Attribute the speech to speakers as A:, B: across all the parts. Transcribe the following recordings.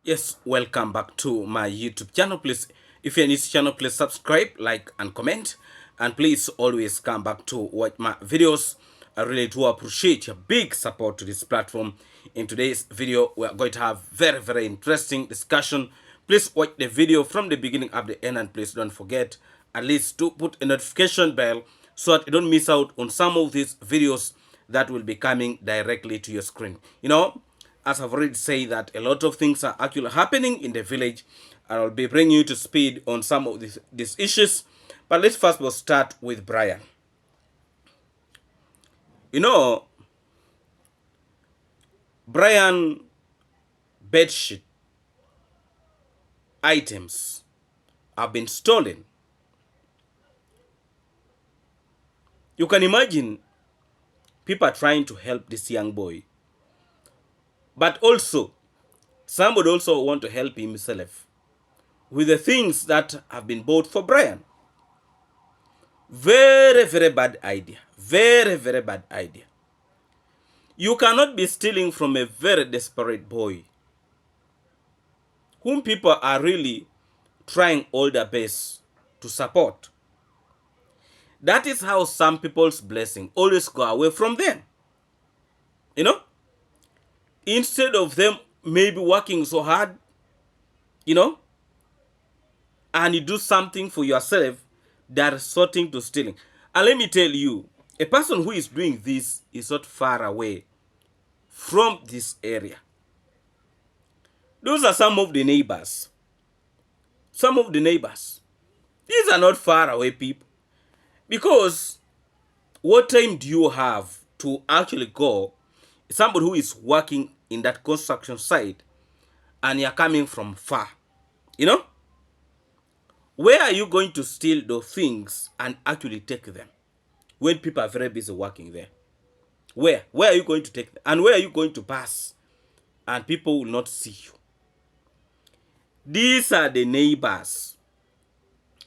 A: Yes, welcome back to my YouTube channel. Please, if you're new to this channel, please subscribe, like, and comment. And please always come back to watch my videos. I really do appreciate your big support to this platform. In today's video, we are going to have very interesting discussion. Please watch the video from the beginning up to the end, and please don't forget at least to put a notification bell so that you don't miss out on some of these videos that will be coming directly to your screen. As I've already said, that a lot of things are actually happening in the village, and I'll be bringing you to speed on some of these issues. But let's first of all start with Brian. You know, Brian bedsheet items have been stolen. You can imagine people are trying to help this young boy, but also somebody also want to help himself with the things that have been bought for Brian. Very bad idea. Very bad idea. You cannot be stealing from a very desperate boy whom people are really trying all their best to support. That is how some people's blessing always go away from them. You know, instead of them maybe working so hard, you know, and you do something for yourself, they are resorting to stealing. And let me tell you, a person who is doing this is not far away from this area. Those are some of the neighbors. Some of the neighbors. These are not far away people. Because what time do you have to actually go? Somebody who is working in that construction site and you're coming from far. You know? Where are you going to steal those things and actually take them when people are very busy working there? Where? Where are you going to take them? And where are you going to pass? And people will not see you. These are the neighbors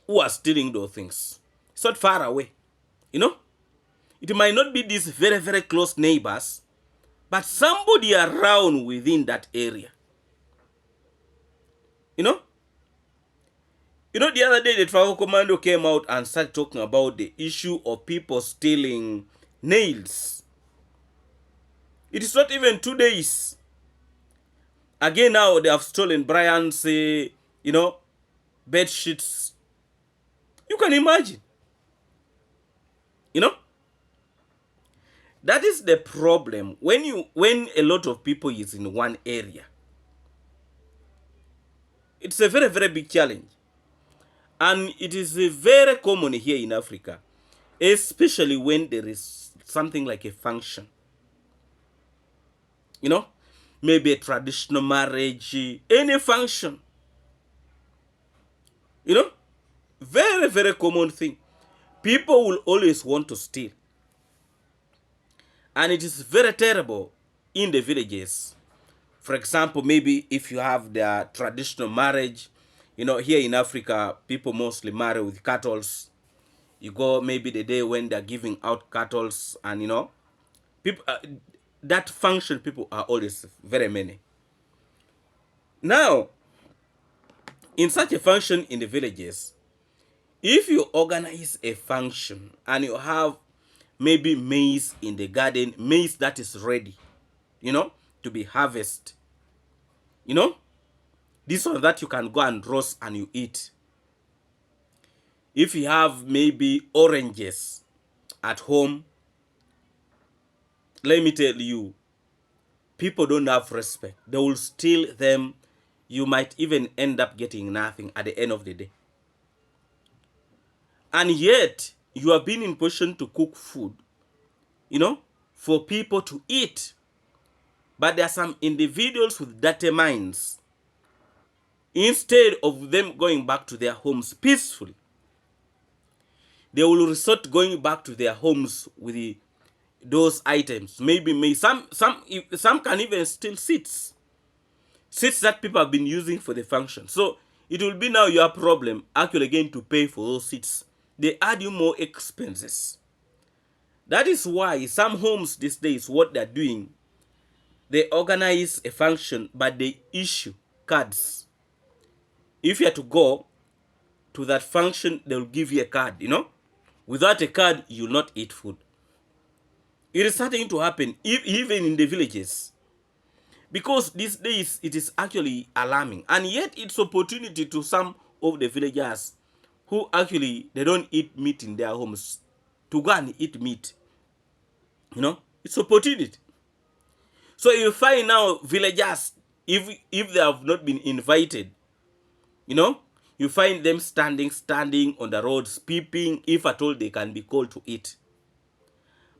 A: who are stealing those things. It's not far away. You know? It might not be these very close neighbors, but somebody around within that area. You know? The other day the travel commando came out and started talking about the issue of people stealing nails. It is not even 2 days. Again now they have stolen Brian's, bed sheets. You can imagine. That is the problem when a lot of people is in one area. It's a very big challenge. And it is very common here in Africa, especially when there is something like a function. Maybe a traditional marriage, any function. Very common thing. People will always want to steal. And it is very terrible in the villages. For example, maybe if you have the traditional marriage, here in Africa, people mostly marry with cattle. You go maybe the day when they're giving out cattle, and people that function, people are always very many. Now, in such a function in the villages, if you organize a function and you have maybe maize in the garden, maize that is ready, to be harvested, this one that you can go and roast and you eat. If you have maybe oranges at home, let me tell you, people don't have respect. They will steal them. You might even end up getting nothing at the end of the day. And yet, you have been in position to cook food, for people to eat. But there are some individuals with dirty minds. Instead of them going back to their homes peacefully, they will resort to going back to their homes with those items. Maybe some can even steal seats that people have been using for the function. So it will be now your problem actually going to pay for those seats. They add you more expenses. That is why some homes these days, what they're doing, they organize a function, but they issue cards. If you are to go to that function, they will give you a card, Without a card, you will not eat food. It is starting to happen even in the villages. Because these days, it is actually alarming. And yet, it's opportunity to some of the villagers who actually, they don't eat meat in their homes to go and eat meat. It's opportunity. So you find now villagers, if they have not been invited, you find them standing on the roads, peeping, if at all they can be called to eat.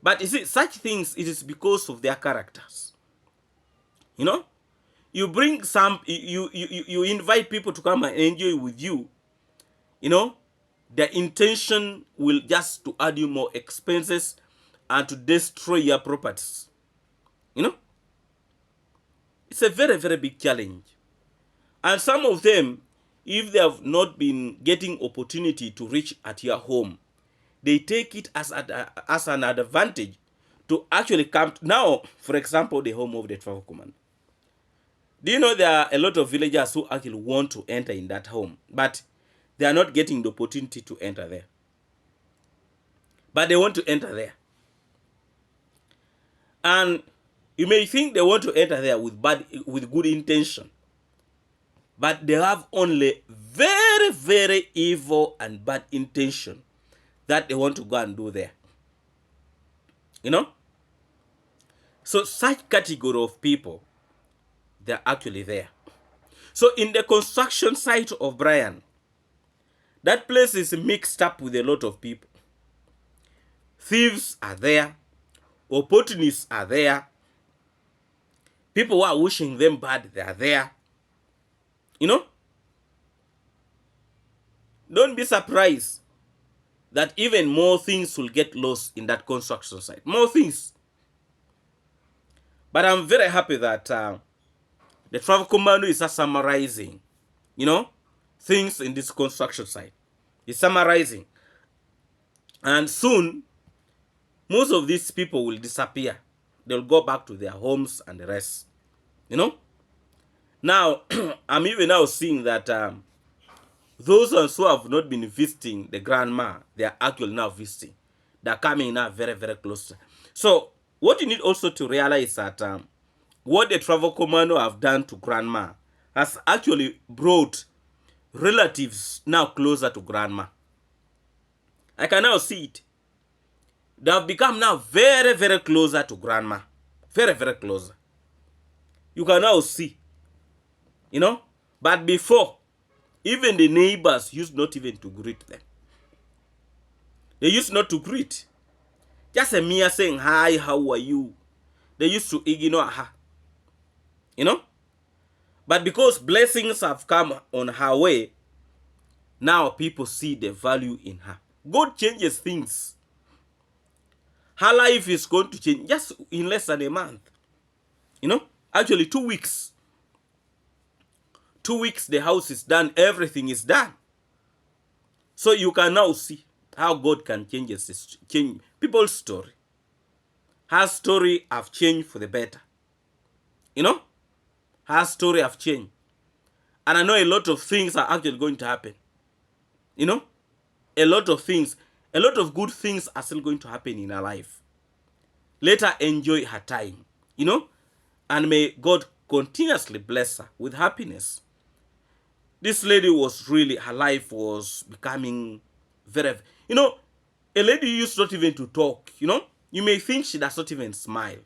A: But you see, such things, it is because of their characters. You bring some, you invite people to come and enjoy with you. Their intention will just to add you more expenses and to destroy your properties. It's a very, very big challenge. And some of them, if they have not been getting opportunity to reach at your home, they take it as an advantage to actually come now, for example, the home of the travel command. Do you know there are a lot of villagers who actually want to enter in that home, but they are not getting the opportunity to enter there. But they want to enter there. And you may think they want to enter there with good intention. But they have only very, very evil and bad intention that they want to go and do there. So such category of people, they're actually there. So in the construction site of Brian, that place is mixed up with a lot of people. Thieves are there. Opportunists are there. People who are wishing them bad, they are there. Don't be surprised that even more things will get lost in that construction site. More things. But I'm very happy that the travel commando is summarizing, things in this construction site. It's summarizing. And soon, most of these people will disappear. They'll go back to their homes and the rest. Now, I'm even now seeing that those ones who have not been visiting the grandma, they are actually now visiting. They're coming now very, very close. So, what you need also to realize that what the travel commando have done to grandma has actually brought relatives now closer to grandma. I can now see it. They have become now very, very closer to grandma. Very, very closer. You can now see. But before, even the neighbors used not even to greet them. They used not to greet. Just a mere saying, hi, how are you? They used to ignore her. But because blessings have come on her way, now people see the value in her. God changes things. Her life is going to change just in less than a month. Actually 2 weeks. 2 weeks, the house is done, everything is done. So you can now see how God can change people's story. Her story have changed for the better. Her story have changed. And I know a lot of things are actually going to happen. A lot of things, a lot of good things are still going to happen in her life. Let her enjoy her time, and may God continuously bless her with happiness. This lady was really, her life was becoming very, a lady used not even to talk, You may think she does not even smile.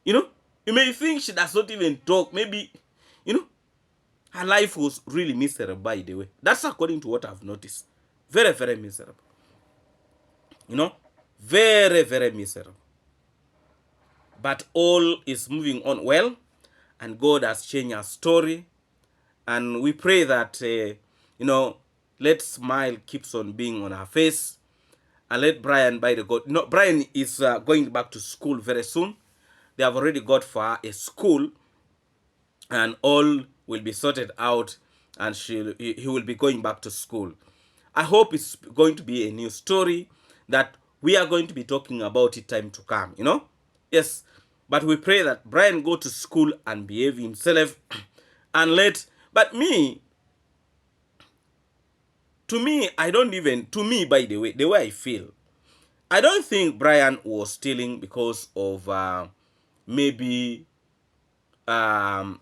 A: You may think she does not even talk. Maybe, her life was really miserable, by the way. That's according to what I've noticed. Very, very miserable. Very, very miserable. But all is moving on well, and God has changed her story. And we pray that, let smile keeps on being on her face. And let Brian, by the God, Brian is going back to school very soon. They have already got for her a school, and all will be sorted out, and he will be going back to school. I hope it's going to be a new story that we are going to be talking about it time to come, Yes, But we pray that Brian go to school and behave himself and let, but to me, I don't even, to me, by the way I feel, I don't think Brian was stealing because of maybe um,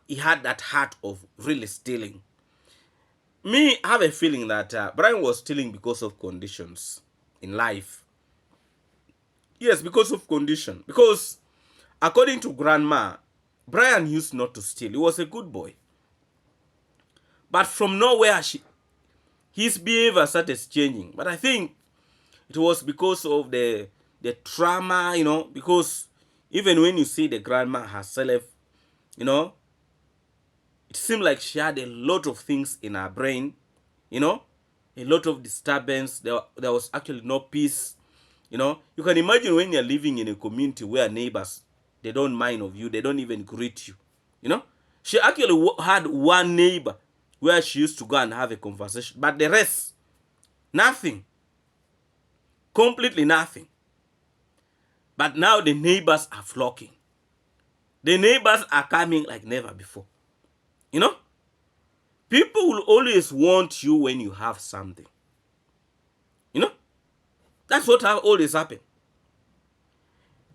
A: he had that heart of really stealing. Me, I have a feeling that Brian was stealing because of conditions in life. Yes, because of condition. Because according to grandma, Brian used not to steal. He was a good boy. But from nowhere, his behavior started changing. But I think it was because of the trauma, because even when you see the grandma herself, you know, it seemed like she had a lot of things in her brain, you know, a lot of disturbance. There was actually no peace. You can imagine when you're living in a community where neighbors, they don't mind of you, they don't even greet you. She actually had one neighbor where she used to go and have a conversation, but the rest, nothing, completely nothing. But now the neighbors are flocking. The neighbors are coming like never before. You know, people will always want you when you have something. You know, that's what always happen.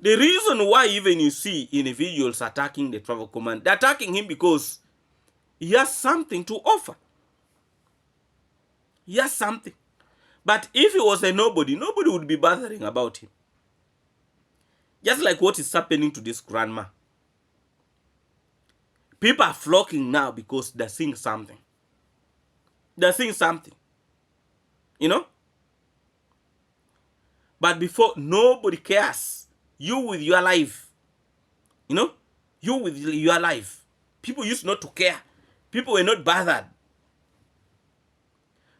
A: The reason why even you see individuals attacking the travel command, they're attacking him because he has something to offer. He has something. But if he was a nobody, nobody would be bothering about him. Just like what is happening to this grandma. People are flocking now because they're seeing something. They're seeing something. You know? But before, nobody cares. You with your life. You know? You with your life. People used not to care. People were not bothered.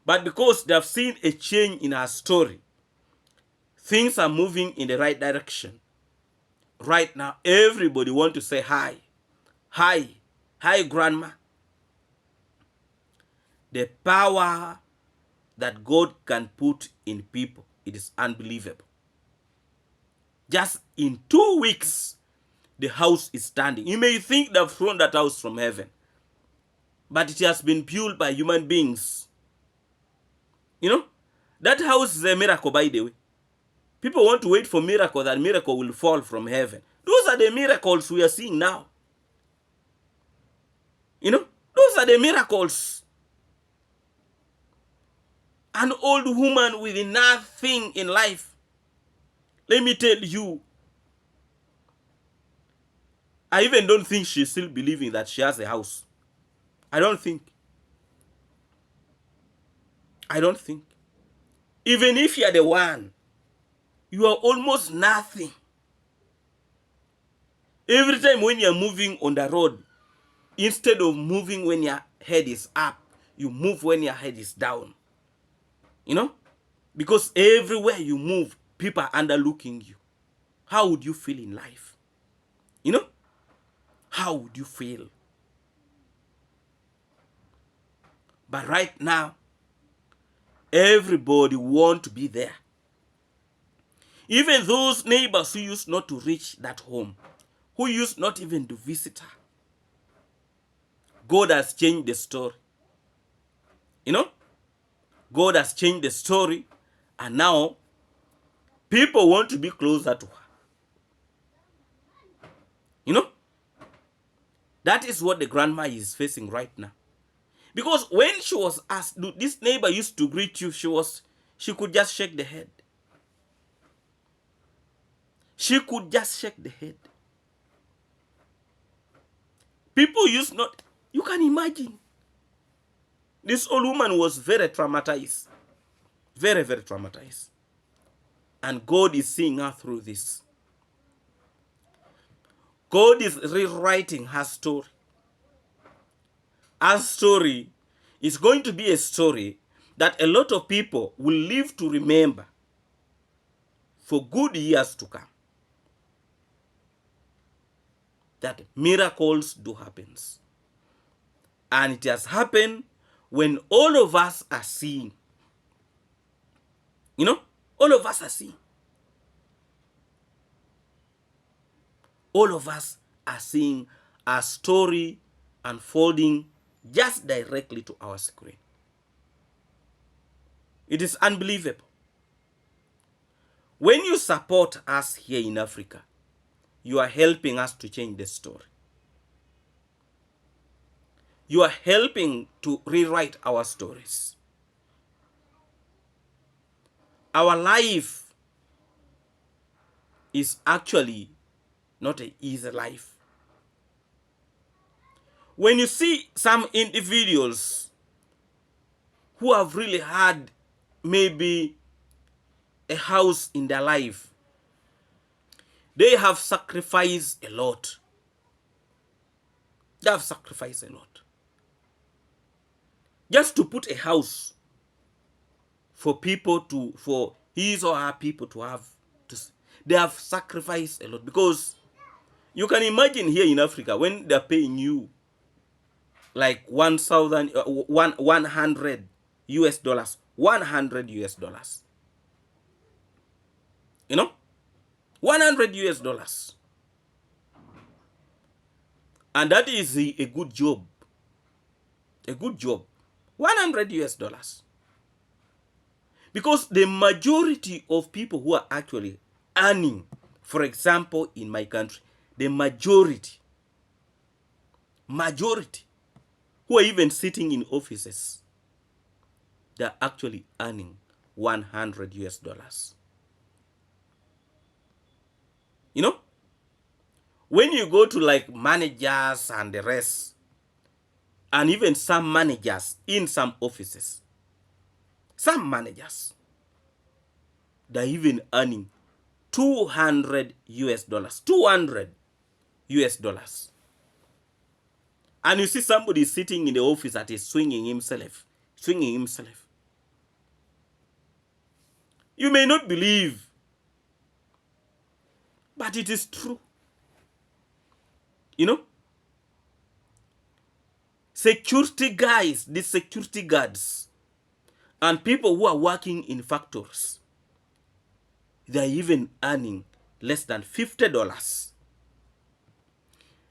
A: But because they have seen a change in our story, things are moving in the right direction. Right now, everybody want to say hi. Hi. Hi, grandma. The power that God can put in people, it is unbelievable. Just in 2 weeks, the house is standing. You may think they've thrown that house from heaven, but it has been built by human beings. That house is a miracle, by the way. People want to wait for miracle, that miracle will fall from heaven. Those are the miracles we are seeing now. Those are the miracles. An old woman with nothing in life. Let me tell you, I even don't think she's still believing that she has a house. I don't think. Even if you're the one, you are almost nothing. Every time when you're moving on the road, instead of moving when your head is up, you move when your head is down. Because everywhere you move, people are underlooking you. How would you feel in life? How would you feel? But right now, everybody want to be there. Even those neighbors who used not to reach that home, who used not even to visit her. God has changed the story. God has changed the story, and now people want to be closer to her. That is what the grandma is facing right now. Because when she was asked, this neighbor used to greet you, she could just shake the head. She could just shake the head. People used not, you can imagine. This old woman was very traumatized. Very, very traumatized. And God is seeing her through this. God is rewriting her story. Her story is going to be a story that a lot of people will live to remember for good years to come. That miracles do happen. And it has happened when all of us are seeing. All of us are seeing. all of us are seeing a story unfolding just directly to our screen. It is unbelievable. When you support us here in Africa, you are helping us to change the story. You are helping to rewrite our stories. Our life is actually not an easy life. When you see some individuals who have really had maybe a house in their life, they have sacrificed a lot. They have sacrificed a lot. Just to put a house for people to, for his or her people to have, they have sacrificed a lot. Because you can imagine here in Africa, when they're paying you like 100 US dollars, 100 US dollars. You know, 100 US dollars. And that is a good job. A good job. 100 US dollars. Because the majority of people who are actually earning, for example, in my country, the majority who are even sitting in offices, they're actually earning 100 US dollars. You know, when you go to like managers and the rest, and even some managers in some offices, some managers, they're even earning 200 US dollars. 200 US dollars. And you see somebody sitting in the office that is swinging himself. You may not believe, but it is true. You know, security guys, the security guards, and people who are working in factories, they're even earning less than $50.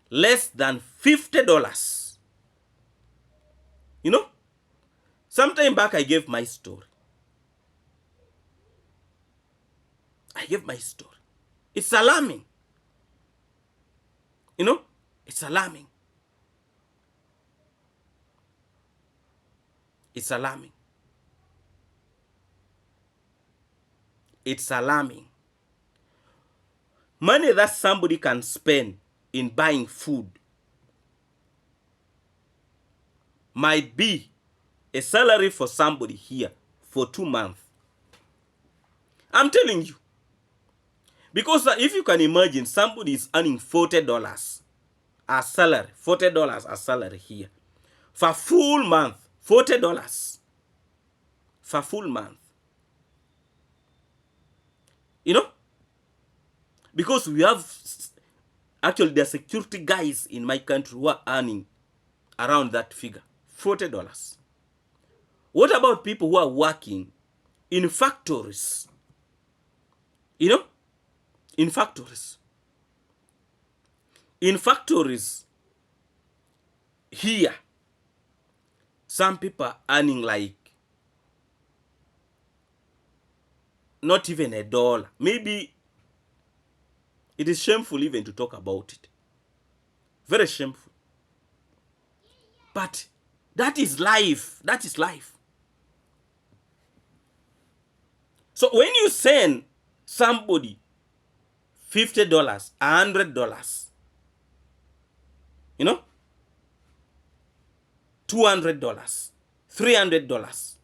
A: Less than $50. You know, sometime back I gave my story. It's alarming. You know, it's alarming. It's alarming. It's alarming. Money that somebody can spend in buying food might be a salary for somebody here for 2 months. I'm telling you. Because if you can imagine, somebody is earning $40 as salary, $40 as salary here for full month, $40 for full month. You know, because we have, actually there are security guys in my country who are earning around that figure, $40. What about people who are working in factories? You know, in factories here, some people are earning like not even $1. Maybe it is shameful even to talk about it. Very shameful. But that is life. That is life. So when you send somebody $50, $100, you know, $200, $300.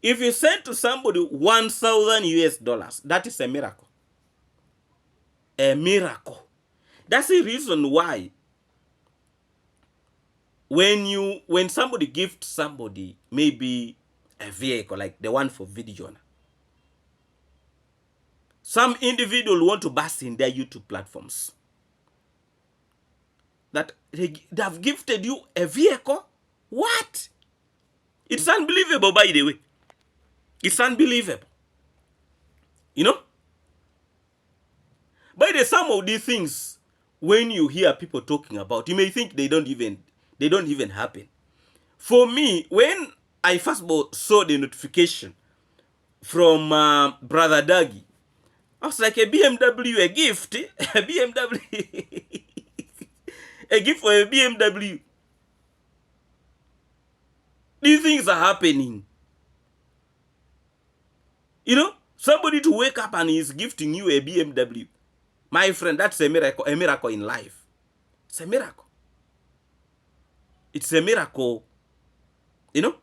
A: If you send to somebody 1,000 US dollars, that is a miracle. A miracle. That's the reason why when somebody gifts somebody maybe a vehicle like the one for video, some individual want to burst in their YouTube platforms that they have gifted you a vehicle. What? It's unbelievable, by the way. It's unbelievable. You know? By the some of these things, when you hear people talking about, you may think they don't even happen. For me, when I first saw the notification from Brother Dougie, I was like, a BMW, a gift, a BMW, a gift for a BMW. These things are happening. You know, somebody to wake up and is gifting you a BMW. My friend, that's a miracle in life. It's a miracle. It's a miracle. You know,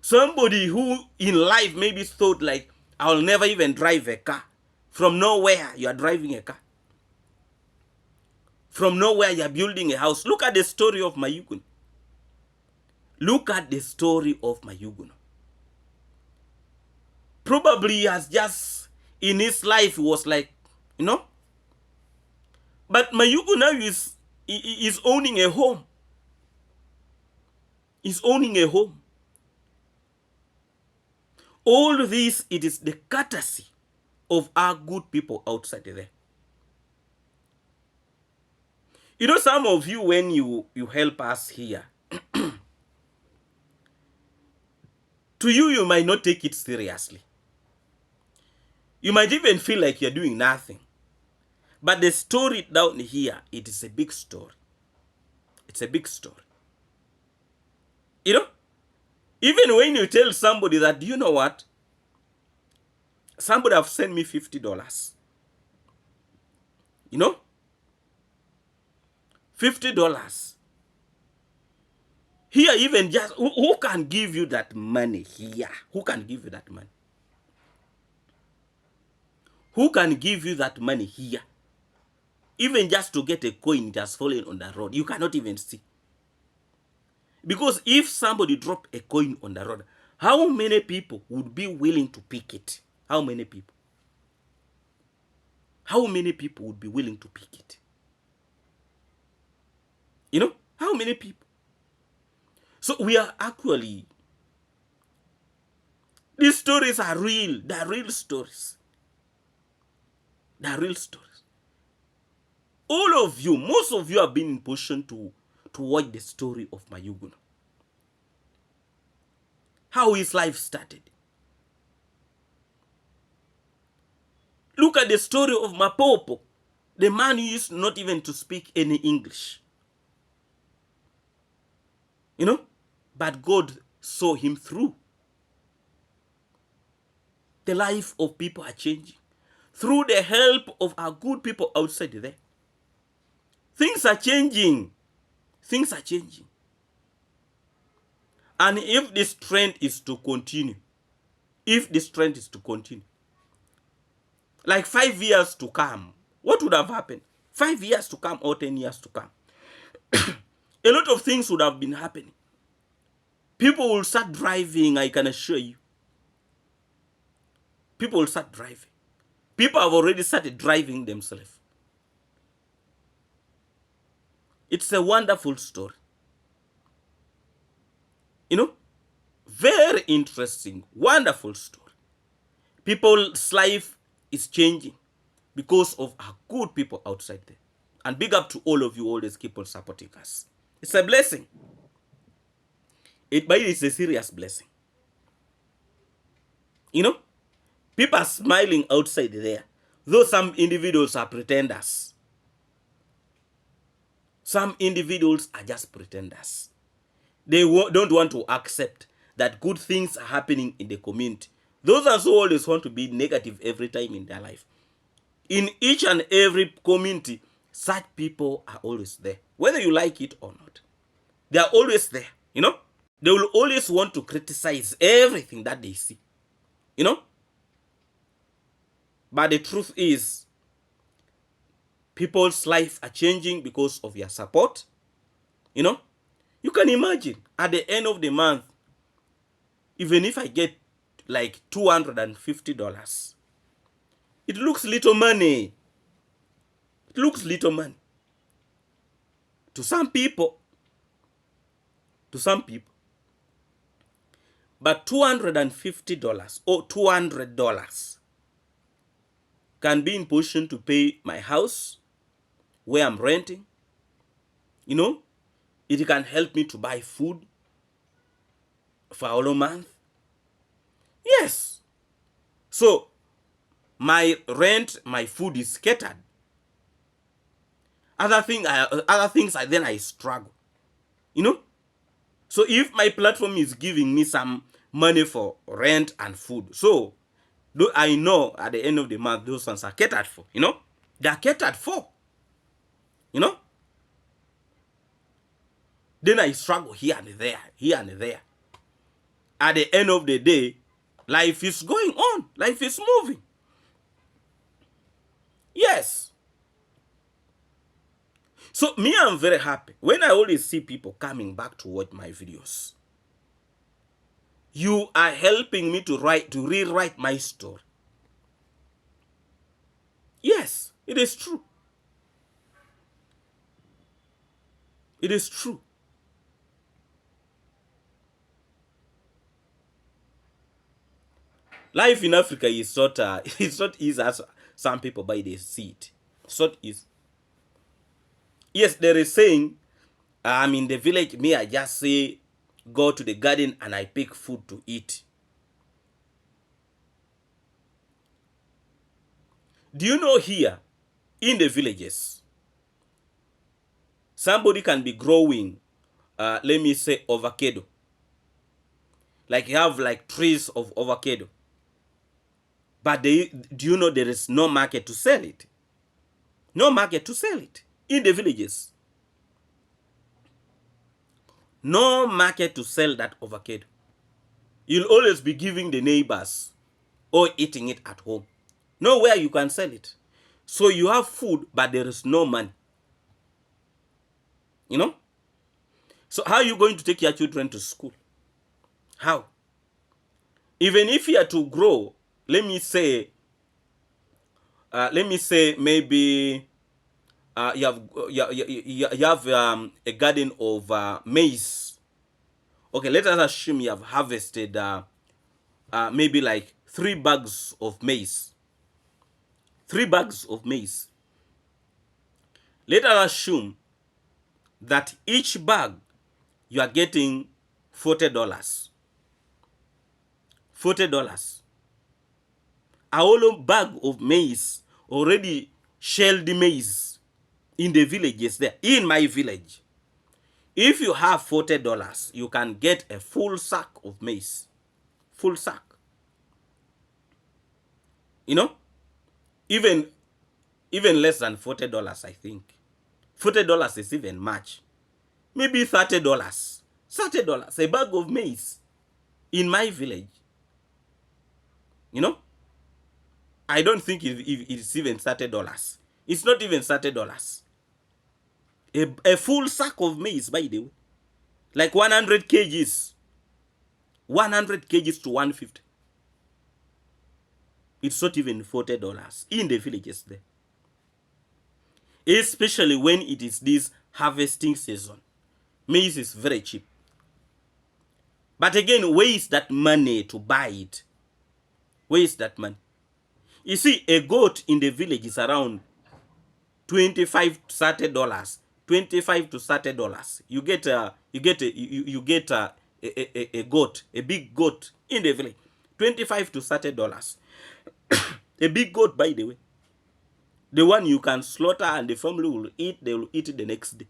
A: somebody who in life maybe thought like, I'll never even drive a car. From nowhere, you are driving a car. From nowhere, you are building a house. Look at the story of Mayuguno. Look at the story of Mayuguno. Probably he has just, in his life, he was like, you know. But Mayuguno now is owning a home. He's owning a home. All this, it is the courtesy of our good people outside there. You know, some of you, when you help us here, to you, you might not take it seriously. You might even feel like you're doing nothing. But the story down here, it is a big story. It's a big story. You know, even when you tell somebody that, you know what, somebody have sent me $50. You know, $50. Here, even just, who can give you that money here? Who can give you that money? Who can give you that money here? Even just to get a coin that has fallen on the road, you cannot even see. Because if somebody drop a coin on the road, how many people would be willing to pick it? How many people? How many people would be willing to pick it? You know, how many people? So we are actually, these stories are real. They are real stories. They are real stories. All of you, most of you have been in position to watch the story of Mayuguno. How his life started. Look at the story of Mapopo, the man who used not even to speak any English. You know, but God saw him through. The life of people are changing through the help of our good people outside there. Things are changing. Things are changing. And if this trend is to continue, like 5 years to come, what would have happened? 5 years to come or 10 years to come? A lot of things would have been happening. People will start driving, I can assure you. People will start driving. People have already started driving themselves. It's a wonderful story. You know, very interesting, wonderful story. People's life is changing because of our good people outside there. And big up to all of you, always keep on supporting us. It's a blessing. But it's a serious blessing. You know, people are smiling outside there, though some individuals are pretenders. Some individuals are just pretenders. They don't want to accept that good things are happening in the community. Those are who always want to be negative every time in their life. In each and every community, such people are always there, whether you like it or not. They are always there, you know. They will always want to criticize everything that they see, you know. But the truth is, people's lives are changing because of your support, you know. You can imagine, at the end of the month, even if I get like $250, it looks little money. It looks little money. To some people. But $250 or $200, can be in position to pay my house where I'm renting. You know, it can help me to buy food for a whole month. Yes. So my rent, my food is scattered. Other things I struggle. You know? So if my platform is giving me some money for rent and food, so do I know at the end of the month those ones are catered for, you know? They are catered for. You know? Then I struggle here and there, here and there. At the end of the day, life is going on. Life is moving. Yes. So me, I'm very happy when I always see people coming back to watch my videos. You are helping me to rewrite my story. Yes, it is true. It is true. Life in Africa is it's not easy as some people by they see it. It's not easy. Yes, there is saying, I'm in the village, me I just say go to the garden and I pick food to eat. Do you know here in the villages, somebody can be growing, let me say avocado. Like you have like trees of avocado. But do you know there is no market to sell it? No market to sell it in the villages. No market to sell that avocado. You'll always be giving the neighbors or eating it at home. Nowhere you can sell it. So you have food, but there is no money. You know? So how are you going to take your children to school? How? Even if you are to grow, let me say maybe you have a garden of maize. Okay, let us assume you have harvested maybe like 3 bags of maize. 3 bags of maize. Let us assume that each bag you are getting $40. $40. A whole bag of maize, already shelled maize in the villages there, in my village. If you have $40, you can get a full sack of maize. Full sack. You know? Even less than $40, I think. $40 is even much. Maybe $30. $30, a bag of maize in my village. You know? I don't think it's even $30. It's not even $30. A full sack of maize, by the way. Like 100 kgs. 100 kgs to 150. It's not even $40 in the villages there. Especially when it is this harvesting season. Maize is very cheap. But again, where is that money to buy it? Where is that money? You see, a goat in the village is around $25 to $30. $25 to $30. You get a goat, a big goat in the village. $25 to $30. A big goat, by the way. The one you can slaughter and the family will eat, they will eat it the next day.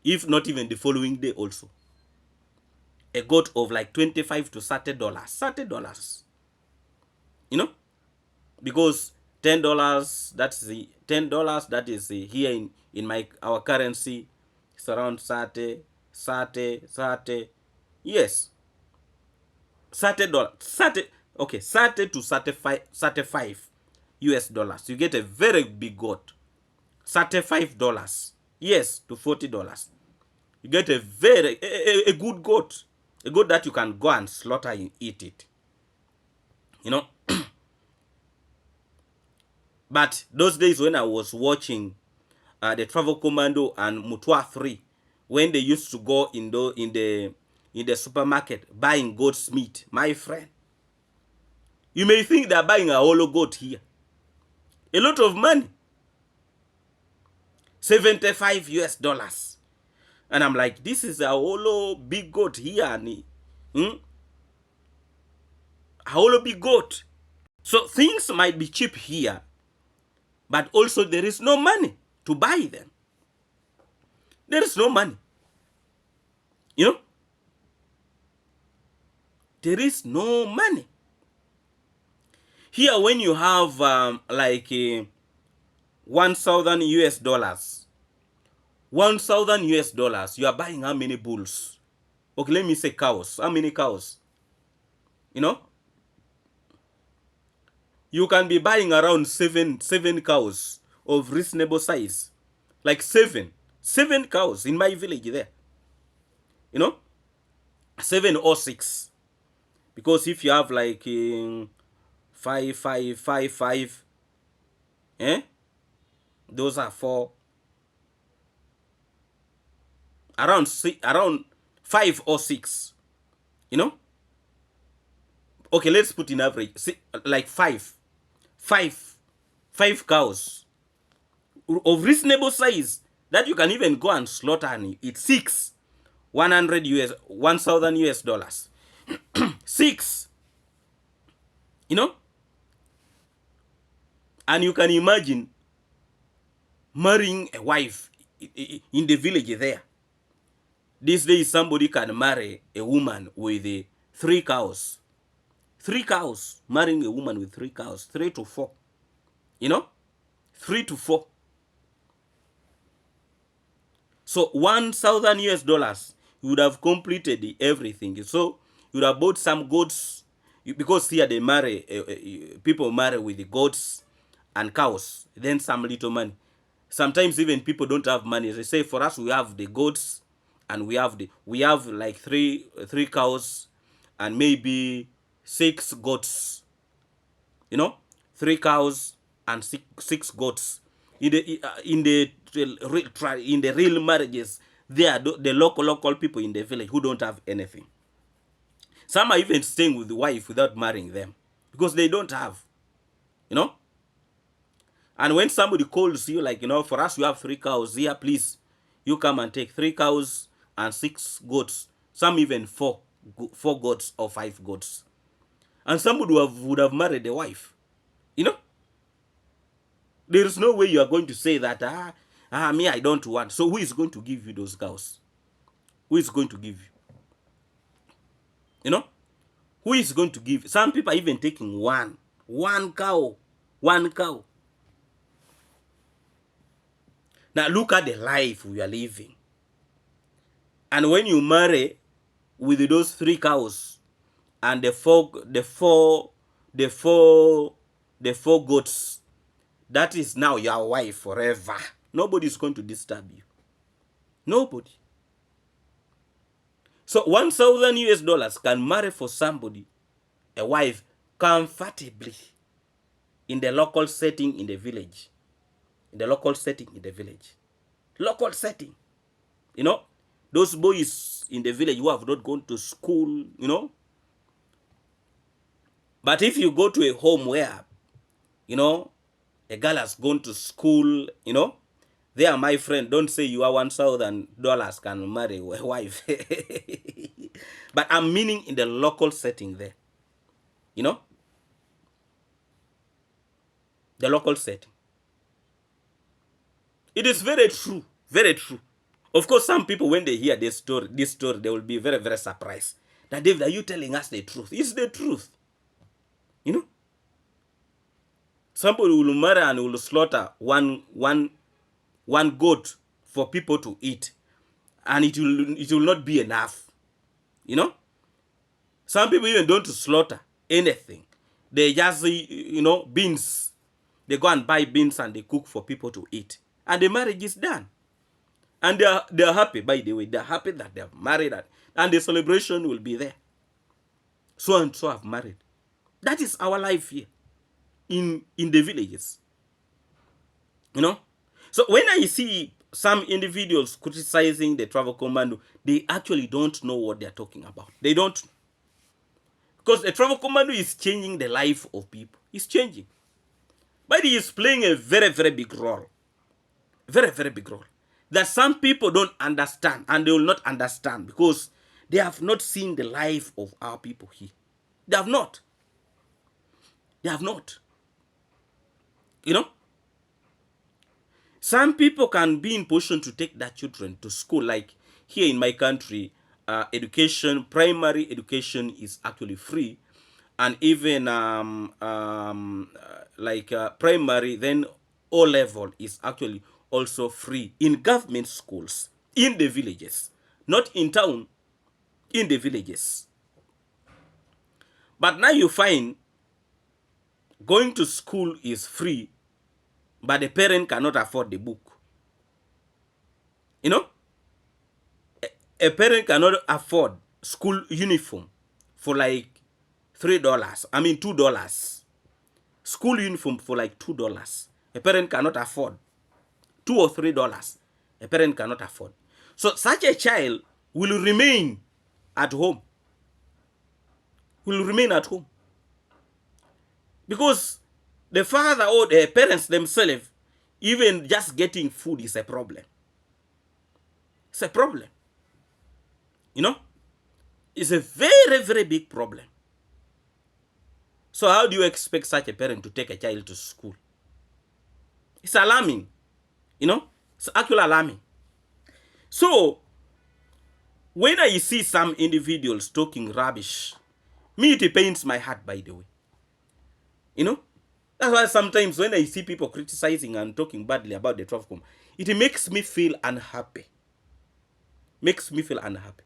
A: If not even the following day also. A goat of like $25 to $30. $30. You know? Because $10, that's the $10 that is here in our currency. It's around 30. Yes. $30. 30, okay, 30 to 35 US dollars. You get a very big goat. $35. Yes, to $40. You get a very a good goat. A goat that you can go and slaughter and eat it. You know? But those days when I was watching the Travel Commando and Mutua 3, when they used to go in the supermarket buying goat's meat, my friend, You may think they're buying a hollow goat here. A lot of money. 75 US dollars. And I'm like, this is a hollow big goat here. Hmm? A hollow big goat. So things might be cheap here, but also there is no money to buy them. There is no money. You know? There is no money. Here, when you have like 1,000 US dollars, 1,000 US dollars, you are buying how many bulls? Okay, let me say cows. How many cows? You know? You can be buying around seven cows of reasonable size. Like seven cows in my village there. You know? 7 or 6. Because if you have like 5, those are 4. Around 5 or 6. You know? Okay, let's put in average. Like 5 cows of reasonable size that you can even go and slaughter and eat. 6, 1,000 US dollars. 6, you know. And you can imagine marrying a wife in the village there. These days somebody can marry a woman with 3 cows. 3 cows, marrying a woman with 3 cows, 3 to 4. You know, 3 to 4. So 1,000 US dollars, you would have completed everything. So you would have bought some goats, because here they marry, people marry with the goats and cows, then some little money. Sometimes even people don't have money. They say, for us, we have the goats, and we have like three cows, and maybe 6 goats. You know, 3 cows and 6 goats. In the real marriages, they are the local people in the village who don't have anything. Some are even staying with the wife without marrying them because they don't have, you know. And when somebody calls you, like, you know, for us, we have 3 cows here, please, you come and take 3 cows and 6 goats. Some even 4 goats or 5 goats. And somebody would have married a wife, you know. There is no way you are going to say that, me, I don't want. So who is going to give you those cows? Who is going to give you? You know? Who is going to give? Some people are even taking one cow. 1 cow. Now look at the life we are living. And when you marry with those 3 cows and the four goats, that is now your wife forever. Nobody is going to disturb you. Nobody. So 1,000 US dollars can marry for somebody a wife comfortably in the local setting in the village. In the local setting in the village. Local setting. You know, those boys in the village who have not gone to school, you know. But if you go to a home where, you know, a girl has gone to school, you know, there, my friend, don't say you are $1,000 can marry a wife. But I'm meaning in the local setting there. You know? The local setting. It is very true. Very true. Of course, some people, when they hear this story, they will be very, very surprised. That, David, are you telling us the truth? It's the truth. You know? Somebody will marry and will slaughter one goat for people to eat, and it will not be enough. You know, some people even don't slaughter anything. They just, you know, beans. They go and buy beans and they cook for people to eat, and the marriage is done. And they are happy. By the way, they are happy that they have married, and the celebration will be there. So and so have married. That is our life here in the villages. You know? So when I see some individuals criticizing the travel commando, they actually don't know what they're talking about. They don't. Because a travel commando is changing the life of people. It's changing. But he is playing a very, very big role. Very, very big role. That some people don't understand, and they will not understand because they have not seen the life of our people here. They have not. They have not. You know? Some people can be in position to take their children to school. Like here in my country, education, primary education is actually free. And even primary, then O level is actually also free in government schools in the villages, not in town, in the villages. But now you find going to school is free, but the parent cannot afford the book. You know, a parent cannot afford school uniform for like $3. I mean $2. School uniform for like $2. A parent cannot afford $2 or $3. A parent cannot afford. So such a child will remain at home. Will remain at home. Because the father or the parents themselves, even just getting food is a problem. It's a problem. You know? It's a very, very big problem. So how do you expect such a parent to take a child to school? It's alarming. You know? It's actually alarming. So, when I see some individuals talking rubbish, me, it pains my heart, by the way. You know? That's why sometimes when I see people criticizing and talking badly about the Trovcom, it makes me feel unhappy. Makes me feel unhappy.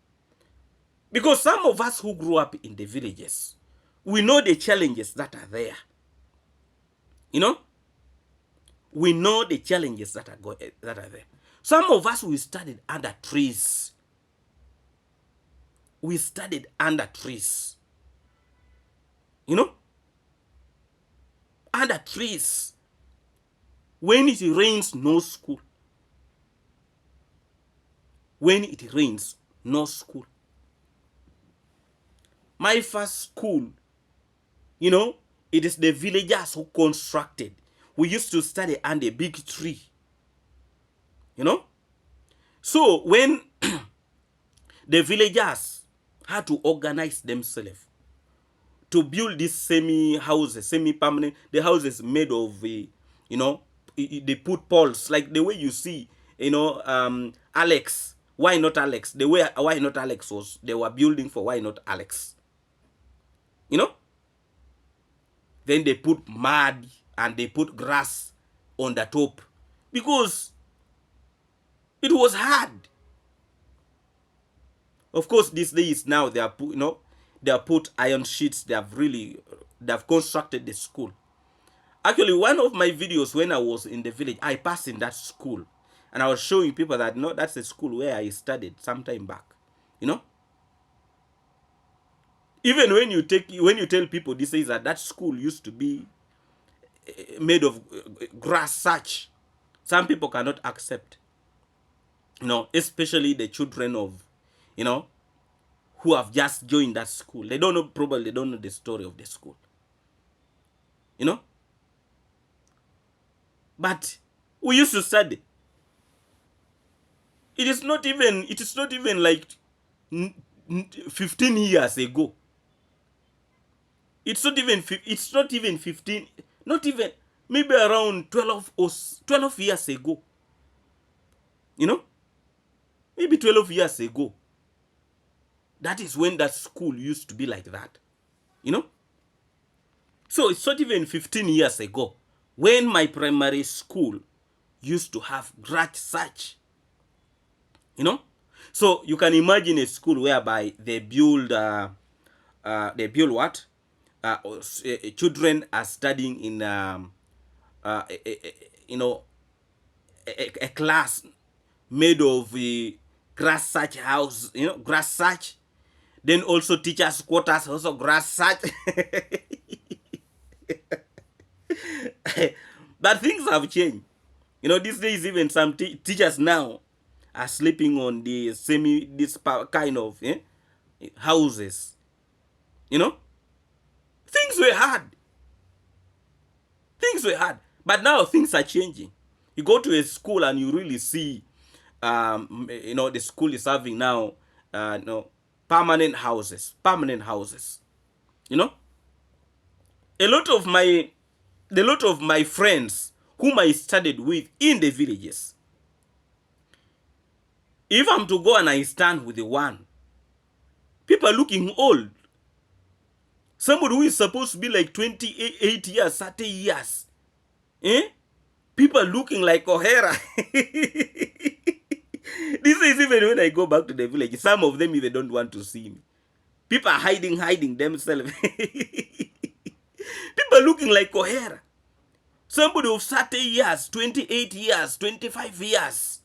A: Because some of us who grew up in the villages, we know the challenges that are there. You know? We know the challenges that are there. Some of us, we studied under trees. We studied under trees. You know? Under trees. When it rains, no school. When it rains, no school. My first school, you know, it is the villagers who constructed. We used to study under a big tree. You know? So when the villagers had to organize themselves to build these semi-houses, semi-permanent, the houses made of, you know, they put poles, like the way you see, you know, Alex. Why not Alex? The way Why Not Alex was, they were building for Why Not Alex. You know? Then they put mud and they put grass on the top because it was hard. Of course, these days now they are put, you know, they have put iron sheets. They have constructed the school. Actually, one of my videos when I was in the village, I passed in that school, and I was showing people that no, that's the school where I studied some time back. You know. Even when you tell people this is that school used to be made of grass, such some people cannot accept. You know, especially the children of, you know, who have just joined that school. They don't know, probably they don't know the story of the school. You know? But we used to study. It is not even like 15 years ago. It's not even 15, not even, maybe around 12 years ago. You know? Maybe 12 years ago. That is when that school used to be like that. You know? So it's not even 15 years ago when my primary school used to have grass such. You know? So you can imagine a school whereby they build what? Children are studying in you know, a class made of grass such house, you know, grass such. Then also teachers' quarters, also grass such. But things have changed. You know, these days even some teachers now are sleeping on the this kind of houses. You know? were hard. Things were hard. But now things are changing. You go to a school and you really see, the school is having now, permanent houses. Permanent houses. You know, a lot of my friends whom I studied with in the villages, if I'm to go and I stand with the one, people are looking old. Somebody who is supposed to be like 28 years, 30 years. People are looking like O'Hara. This is even when I go back to the village. Some of them even don't want to see me. People are hiding themselves. People are looking like O'Hara. Somebody of 30 years, 28 years, 25 years.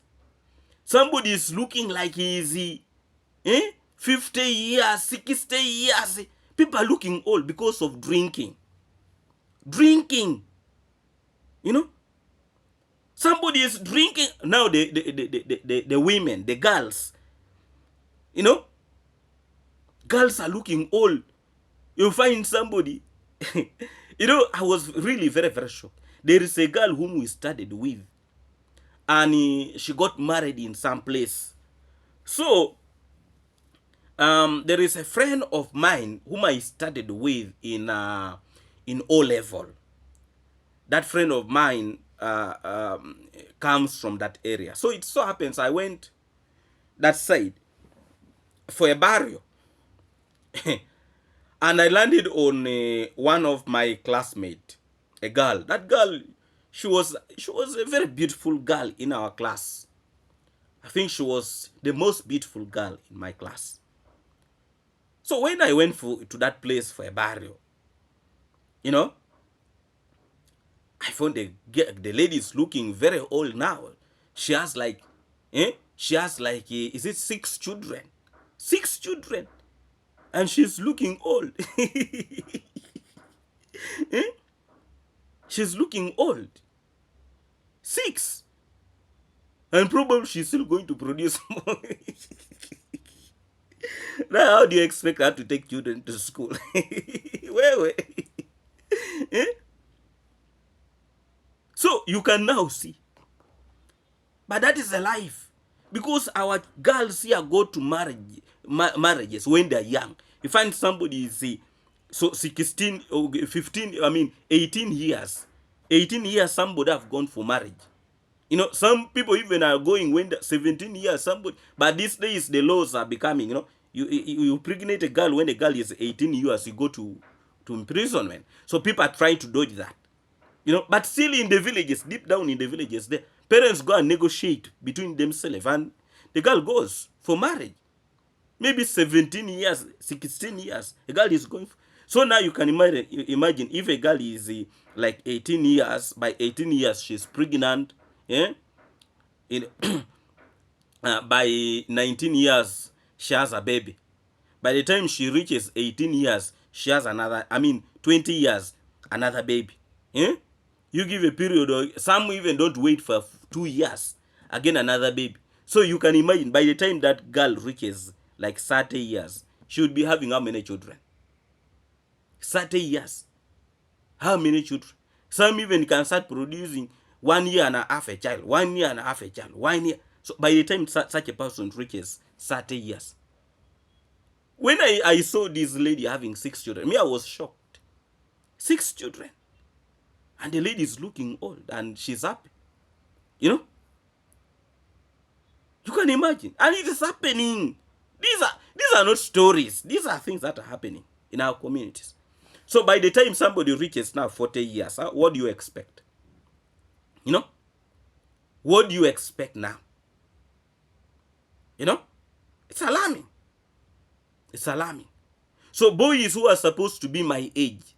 A: Somebody is looking like he is 50 years, 60 years. People are looking old because of drinking. Drinking. You know? Somebody is drinking. Now the women, the girls. You know? Girls are looking old. You find somebody. I was really very, very shocked. There is a girl whom we studied with. And she got married in some place. So, there is a friend of mine whom I studied with in O level. That friend of mine comes from that area. So it so happens I went that side for a burial. And I landed on one of my classmates, a girl. That girl, she was a very beautiful girl in our class. I think she was the most beautiful girl in my class. So when I went to that place for a burial, I found the lady is looking very old now. She has like, is it 6 children? 6 children. And she's looking old. She's looking old. 6. And probably she's still going to produce more. Now, how do you expect her to take children to school? Where? So you can now see. But that is a life. Because our girls here go to marriages when they're young. You find somebody is 16 or 15, 18 years. 18 years somebody have gone for marriage. Some people even are going when they're 17 years, somebody. But these days the laws are becoming, you pregnate a girl when a girl is 18 years, you go to imprisonment. So people are trying to dodge that. But still in the villages, deep down in the villages, the parents go and negotiate between themselves and the girl goes for marriage. Maybe 17 years, 16 years, a girl is going for. So now you can imagine if a girl is like 18 years, by 18 years she's pregnant, by 19 years she has a baby. By the time she reaches 18 years, she has 20 years, another baby. You give a period, some even don't wait for 2 years, again another baby. So you can imagine, by the time that girl reaches like 30 years, she would be having how many children? 30 years. How many children? Some even can start producing 1 year and a half a child, 1 year and a half a child, 1 year. So by the time such a person reaches 30 years. When I saw this lady having 6 children, I was shocked. 6 children. And the lady is looking old and she's happy. You can imagine. And it is happening. These are not stories. These are things that are happening in our communities. So by the time somebody reaches now 40 years, what do you expect? What do you expect now? It's alarming. It's alarming. So boys who are supposed to be my age,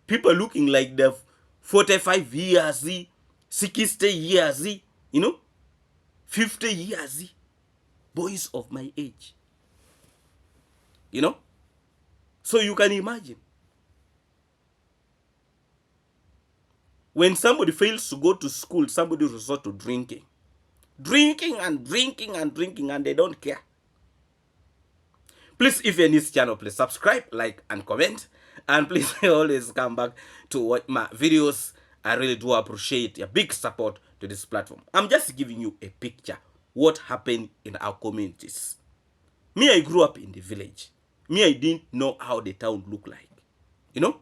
A: people looking like they're 45 years, 60 years, 50 years, boys of my age. So you can imagine. When somebody fails to go to school, somebody resort to drinking. Drinking and drinking and drinking, and they don't care. Please, if you're in this channel, please subscribe, like, and comment. And please always come back to watch my videos. I really do appreciate your big support to this platform. I'm just giving you a picture what happened in our communities. Me, I grew up in the village. Me, I didn't know how the town looked like. You know?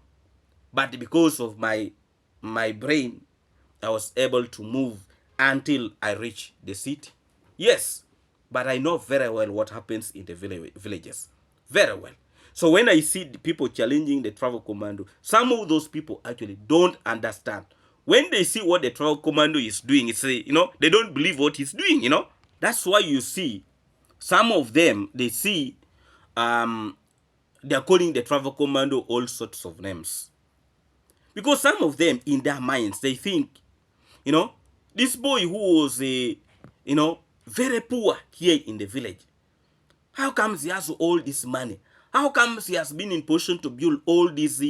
A: But because of my brain, I was able to move until I reached the city. Yes, but I know very well what happens in the villages. Very well. So when I see the people challenging the travel commando, some of those people actually don't understand. When they see what the travel commando is doing, it's they don't believe what he's doing. That's why you see some of them, they see they're calling the travel commando all sorts of names. Because some of them, in their minds, they think, this boy who was very poor here in the village, how comes he has all this money? How comes he has been in position to build all these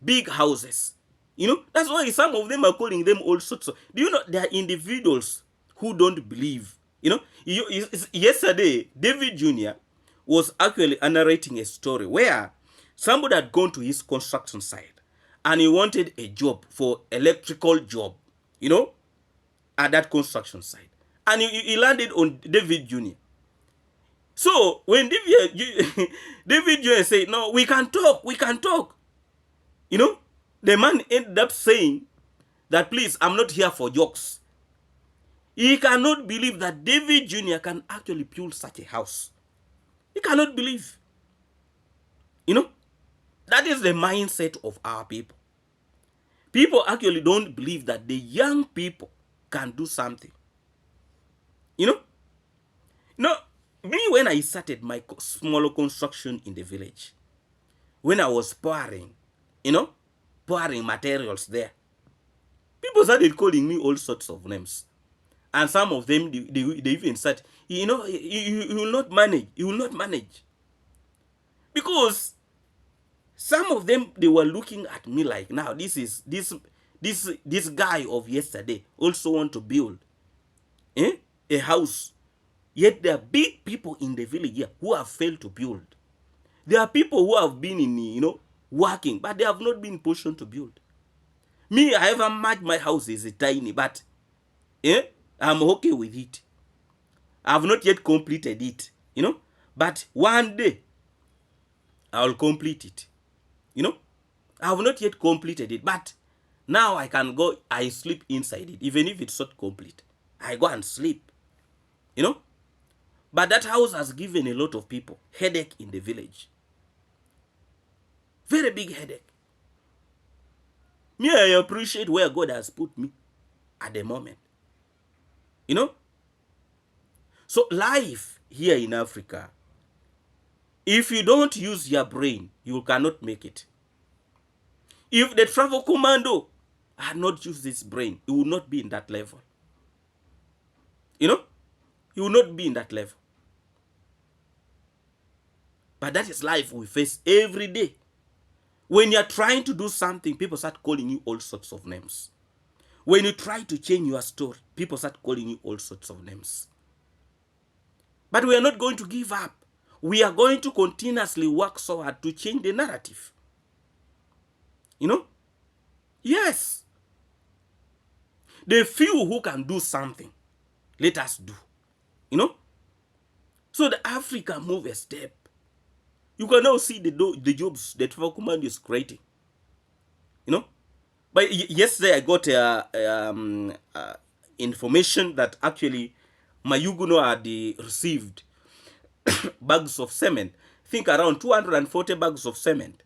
A: big houses? That's why some of them are calling them all sorts of. Do you know there are individuals who don't believe? Yesterday, David Jr. was actually narrating a story where somebody had gone to his construction site and he wanted a job for electrical job, at that construction site. And he landed on David Jr. So when David Jr. said, no, we can talk. The man ended up saying that, please, I'm not here for jokes. He cannot believe that David Jr. can actually build such a house. He cannot believe. That is the mindset of our people. People actually don't believe that the young people can do something. Me, when I started my small construction in the village, when I was pouring materials there, people started calling me all sorts of names. And some of them, they even said, you will not manage. You will not manage. Because some of them, they were looking at me like, now, this guy of yesterday also want to build a house. Yet there are big people in the village here who have failed to build. There are people who have been in, working, but they have not been in position to build. Me, I have much, my house is tiny, but I'm okay with it. I have not yet completed it, but one day I will complete it. I have not yet completed it, but now I can go, I sleep inside it, even if it's not complete. I go and sleep, But that house has given a lot of people headache in the village. Very big headache. Me, I appreciate where God has put me at the moment. So life here in Africa, if you don't use your brain, you cannot make it. If the travel commando had not used his brain, he would not be in that level. He will not be in that level. But that is life we face every day. When you're trying to do something, people start calling you all sorts of names. When you try to change your story, people start calling you all sorts of names. But we are not going to give up. We are going to continuously work so hard to change the narrative. Yes. The few who can do something, let us do. So the Africa move a step. You can now see the jobs that travel command is creating. But yesterday I got information that actually Mayuguno had received bags of cement. I think around 240 bags of cement.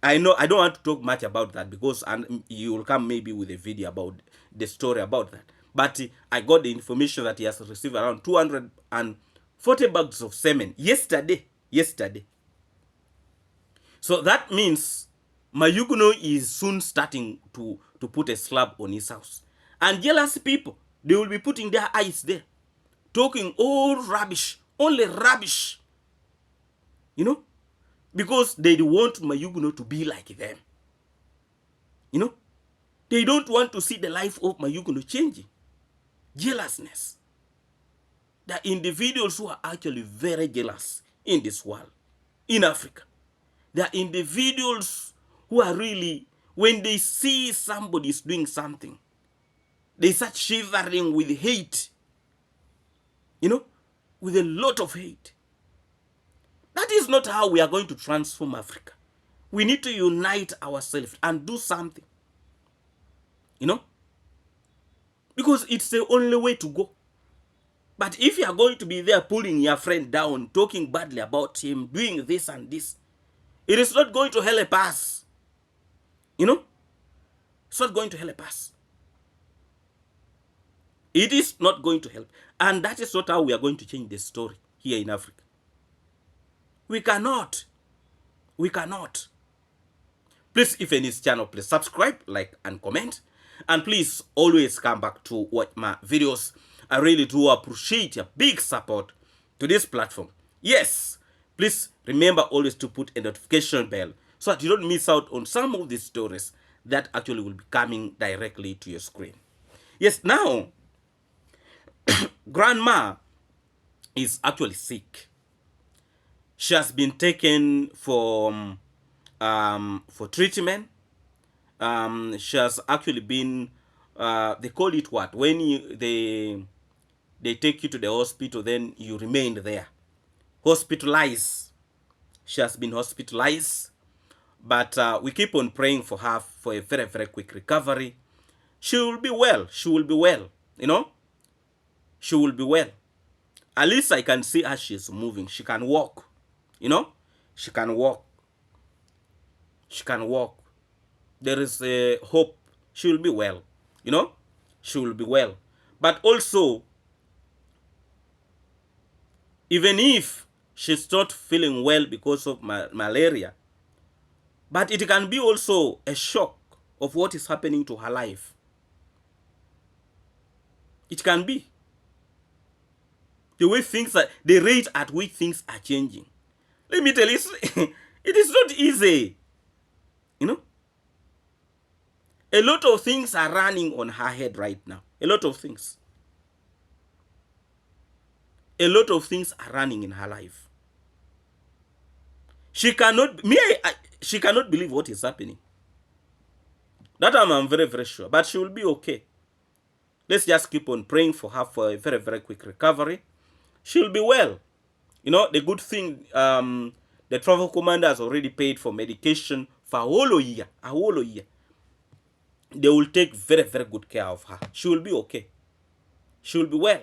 A: I know I don't want to talk much about that because you will come maybe with a video about the story about that. But I got the information that he has received around 240 bags of cement yesterday. So that means Mayuguno is soon starting to put a slab on his house. And jealous people, they will be putting their eyes there, talking all rubbish, only rubbish. Because they want Mayuguno to be like them. They don't want to see the life of Mayuguno changing. Jealousness. There are individuals who are actually very jealous in this world, in Africa. There are individuals who are really, when they see somebody is doing something, they start shivering with hate, with a lot of hate. That is not how we are going to transform Africa. We need to unite ourselves and do something, because it's the only way to go. But if you are going to be there pulling your friend down, talking badly about him, doing this and this, it is not going to help us. It's not going to help us. It is not going to help. And that is not how we are going to change the story here in Africa. We cannot. We cannot. Please, if you're in this channel, please subscribe, like, and comment. And please always come back to watch my videos. I really do appreciate your big support to this platform. Yes, please remember always to put a notification bell so that you don't miss out on some of these stories that actually will be coming directly to your screen. Yes, now, grandma is actually sick. She has been taken for treatment. She has actually been, they call it what? When they take you to the hospital, then you remain there. Hospitalized. She has been hospitalized. But we keep on praying for her for a very, very quick recovery. She will be well. She will be well. She will be well. At least I can see her. She's moving. She can walk. She can walk. She can walk. There is a hope. She will be well. She will be well. But also, even if she's not feeling well because of malaria, but it can be also a shock of what is happening to her life. It can be. The way things are, the rate at which things are changing. Let me tell you, it is not easy. A lot of things are running on her head right now. A lot of things. A lot of things are running in her life. She cannot, she cannot believe what is happening. That I'm very, very sure. But she will be okay. Let's just keep on praying for her for a very, very quick recovery. She'll be well. The good thing, the travel commander has already paid for medication for a whole year. A whole year. They will take very, very good care of her. She will be okay. She will be well.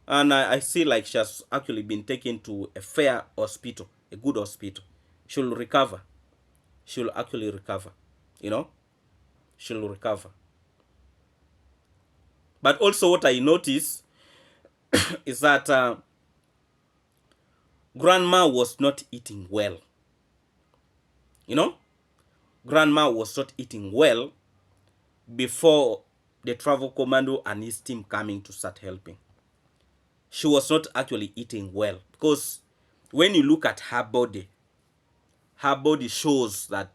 A: And I see like she has actually been taken to a fair hospital, a good hospital. She will recover. She will actually recover. She will recover. But also what I notice is that grandma was not eating well. Grandma was not eating well before the travel commando and his team coming to start helping. She was not actually eating well because when you look at her body shows that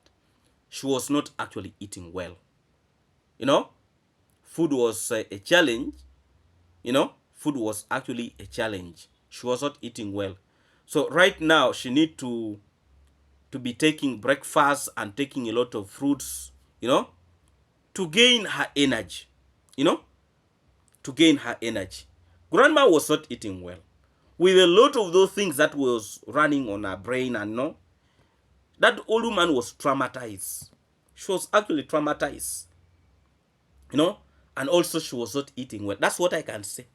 A: she was not actually eating well. Food was a challenge. Food was actually a challenge. She was not eating well. So right now she need to be taking breakfast and taking a lot of fruits, to gain her energy. To gain her energy. Grandma was not eating well. With a lot of those things that was running on her brain and that old woman was traumatized. She was actually traumatized. And also she was not eating well. That's what I can say.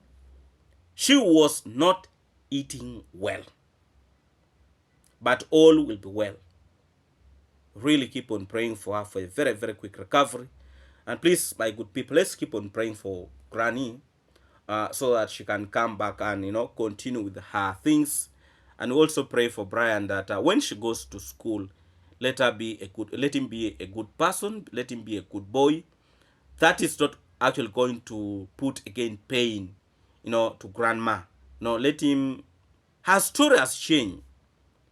A: She was not eating well. But all will be well. Really keep on praying for her for a very, very quick recovery. And please, my good people, let's keep on praying for Granny so that she can come back and, continue with her things. And also pray for Brian that when she goes to school, let him be a good person, let him be a good boy. That is not actually going to put again pain, to grandma. Let him, her story has changed.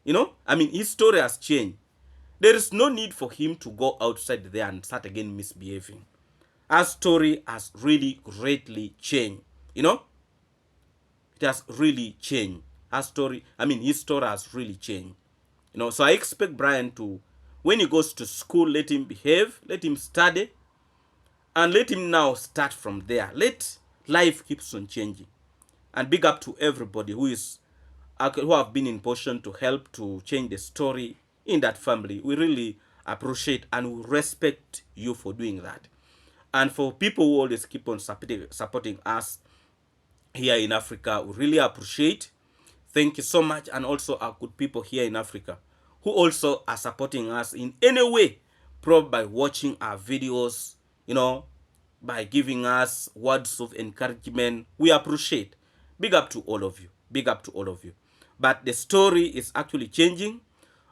A: His story has changed. There is no need for him to go outside there and start again misbehaving. Her story has really greatly changed. It has really changed. His story has really changed. So I expect Brian to, when he goes to school, let him behave, let him study, and let him now start from there. Let life keeps on changing. And big up to everybody who have been in position to help to change the story in that family. We really appreciate and we respect you for doing that. And for people who always keep on supporting us here in Africa, we really appreciate. Thank you so much. And also our good people here in Africa who also are supporting us in any way, probably by watching our videos, by giving us words of encouragement. We appreciate. Big up to all of you. Big up to all of you. But the story is actually changing.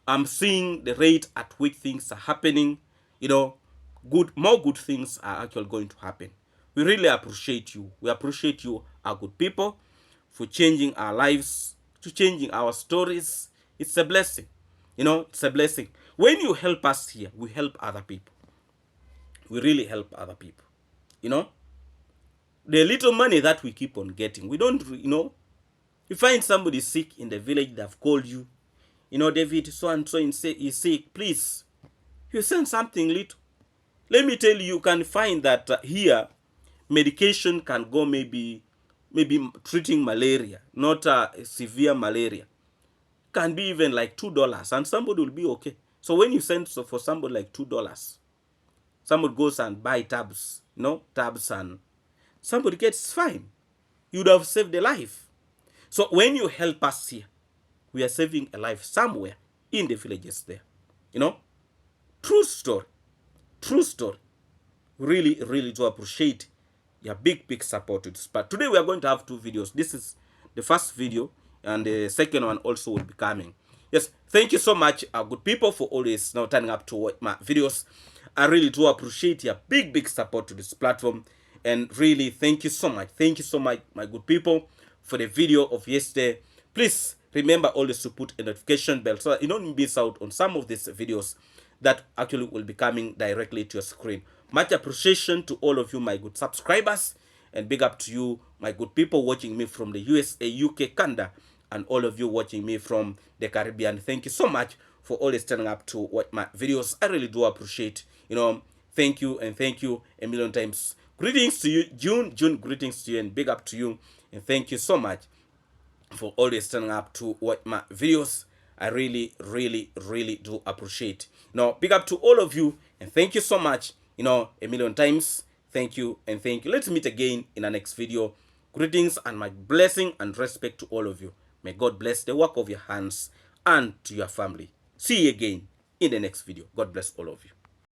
A: I'm seeing the rate at which things are happening. More good things are actually going to happen. We really appreciate you. We appreciate you, our good people, for changing our lives, to changing our stories. It's a blessing. It's a blessing. When you help us here, we help other people. We really help other people. The little money that we keep on getting, we don't, you find somebody sick in the village, they've called you, David, so and so is sick, please, you send something little. Let me tell you, you can find that here, medication can go maybe treating malaria, not severe malaria. Can be even like $2 and somebody will be okay. So when you send for somebody like $2, somebody goes and buy tabs, and somebody gets fine. You'd have saved a life. So when you help us here, we are saving a life somewhere in the villages there. True story. True story. Really, really do appreciate your big support to this. But today we are going to have 2 videos. This is the first video, and the second one also will be coming. Yes, thank you so much, good people, for always now turning up to watch my videos. I really do appreciate your big support to this platform. And really, thank you so much. Thank you so much, my good people, for the video of yesterday. Please remember always to put a notification bell so that you don't miss out on some of these videos that actually will be coming directly to your screen. Much appreciation to all of you, my good subscribers, and big up to you, my good people watching me from the USA, UK, Canada, and all of you watching me from the Caribbean. Thank you so much for always turning up to watch my videos. I really do appreciate. Thank you, and thank you a million times. Greetings to you, June, greetings to you, and big up to you, and thank you so much for always turning up to watch my videos. I really do appreciate. Big up to all of you, and thank you so much, a million times. Thank you, and thank you. Let's meet again in the next video. Greetings and my blessing and respect to all of you. May God bless the work of your hands and to your family. See you again in the next video. God bless all of you.